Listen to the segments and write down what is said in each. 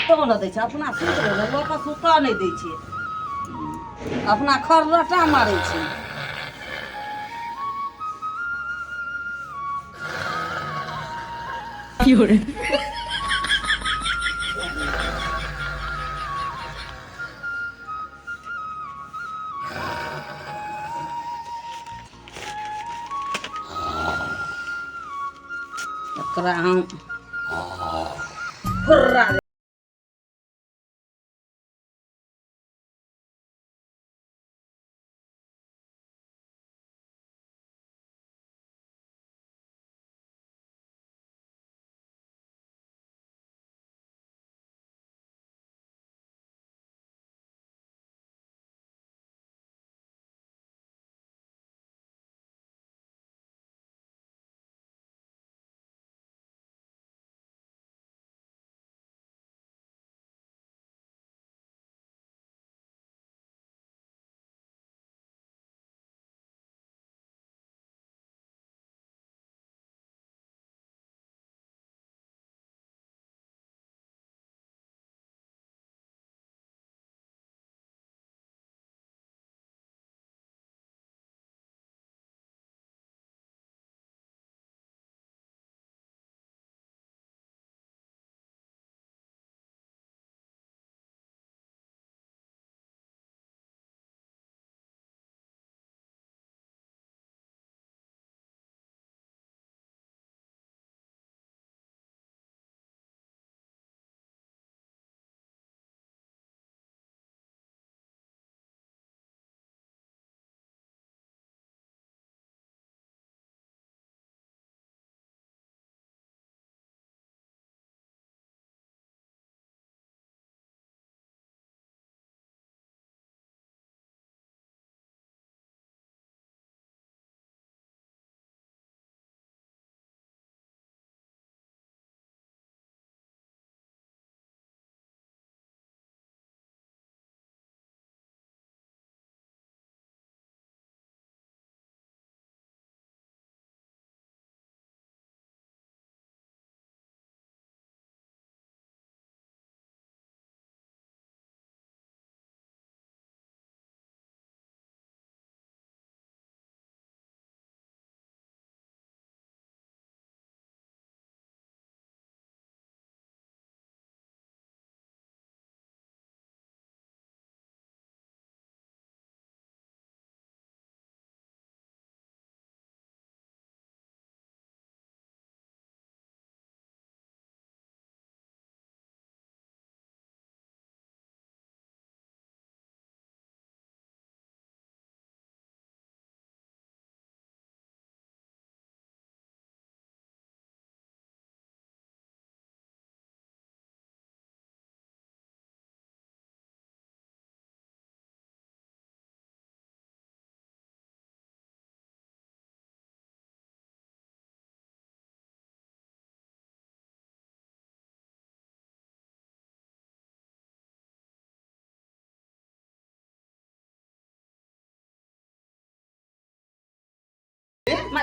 सुतो न दै छै अपना सुत रहल लोक सुतो नहि दै छै अपना खररटा मारै छै एकरा हम फुर्रा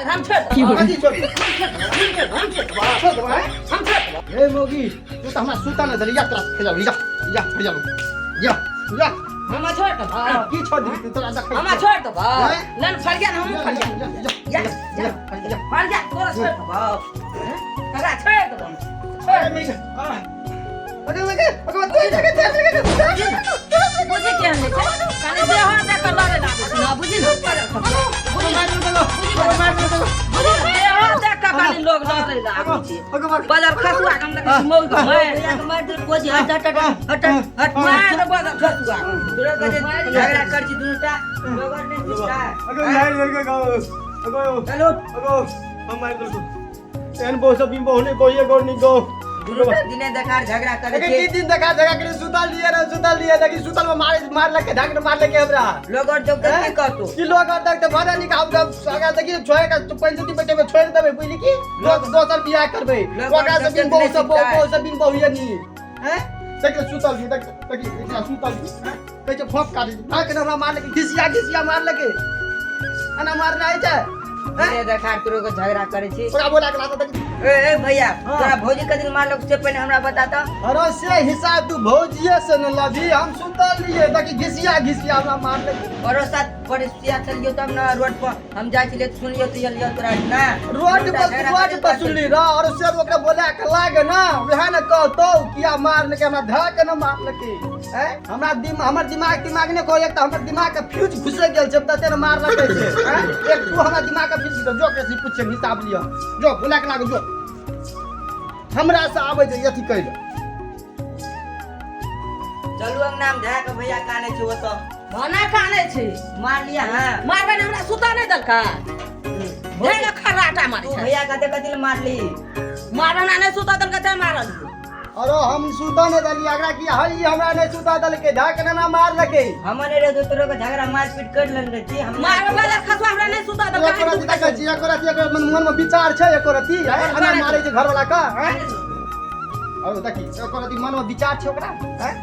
हम छोड़ ए मोगी तू त हमरा सुता न दे या त्रास खा जाऊ या खा जाऊ या हम छोड़ दो की छोड़ दी तू तोरा देख हम छोड़ दो लन फड़ गया हम फड़ गया या फड़ गया तोरा छोड़ दो करा छोड़ दो छोड़ अरे बुझे क्या है काने दे हो दे कर लगे ना बुझी ना लोग लड़े बाजार खसुआ हम लगे मौज मार दे बोझी हट मार दे बाजार खसुआ दूर गजे झगड़ा कर छी दुटा लोग ने दिसका हेलो हम मार दो एन बो सब बिंबो होने को ये गोर नी गो दिने देखा झगड़ा करे के की दिन देखा करे सुताल लिया देखी सुताल में मार लगे ढाक मार लगे हमरा लोग और जब तक करतो की लोग और तक भरा नहीं खाऊ जब आगा देखी छोए का पंचायती बेटे में छोड़ देबे बुझली की लोग दोसर बियाह करबे ओकरा से बिन बहु सब बिन बहु नी हैं देख सुताल भी देख इतना सुताल हैं कहे फोक काट ना के हमरा मार लगे घिसिया मार लगे अना मार नहीं है ये देखा तोरो को झगड़ा करे छी ओकरा बोला के लाता तक ए भैया हाँ। तोरा भौजी कदिन मारलक से पहले हमरा बताता अरे से हिसाब तू भौजिए से न लभी हम सुतल लिए ताकि घिसिया हमरा मार ले औरो साथ परिस्थिति चलियो तब ना रोड पर हम जाय छिले सुनियो तो यलियो तोरा ना रोड पर सुनली र और से ओकरा बोला के लागे ना वह न कहतो किया मार ले के हमरा धा के न मार ले के हैं हमर दिमाग ने को एक त हमर दिमाग के फ्यूज घुसे गेल जब तते न मार लगे छै हैं एक तू हमरा दिमाग के फ्यूज जो के से पूछे हिसाब लियो जो बोला के लागे जो हमरा से आबै जे यथि कइल चलू अंगना में धा के भैया काने छै ओ तो भना काने छै मार लिया हां मारबे हमरा सुता नै दलका ढेला खराटा मारै तू छै भैया कते कतिल मारली मारना नै सुता दलका त मारल अरे हम सुता ने दली अगरा की हई हमरा ने सुता दल के धा के ना मार लगे हमने रे तोरो को झगड़ा मारपीट कर लन रे छी हम मारबे ला खसवा हमरा नै सुता दलका एको रति मन में विचार छै एको रति हमरा मारे छै घर वाला का हैं अरे देखी एको रति मन में विचार छै ओकरा हैं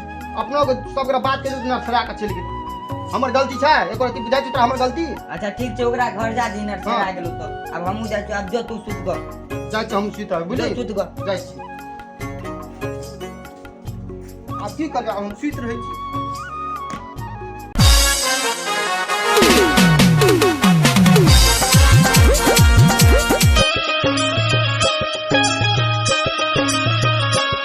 अपनो के सब बात के न फरा के चल गेल हमर गलती छै एको रति बुझाइ छै हमर गलती अच्छा ठीक छै ओकरा घर जा दिनर से आ गेलौ तो अब हमहू जाय छी अब जो तू सुत ग जाय छै हम सुत बुझली सुत ग जाय छी अब की करबे हम सुत रहै छी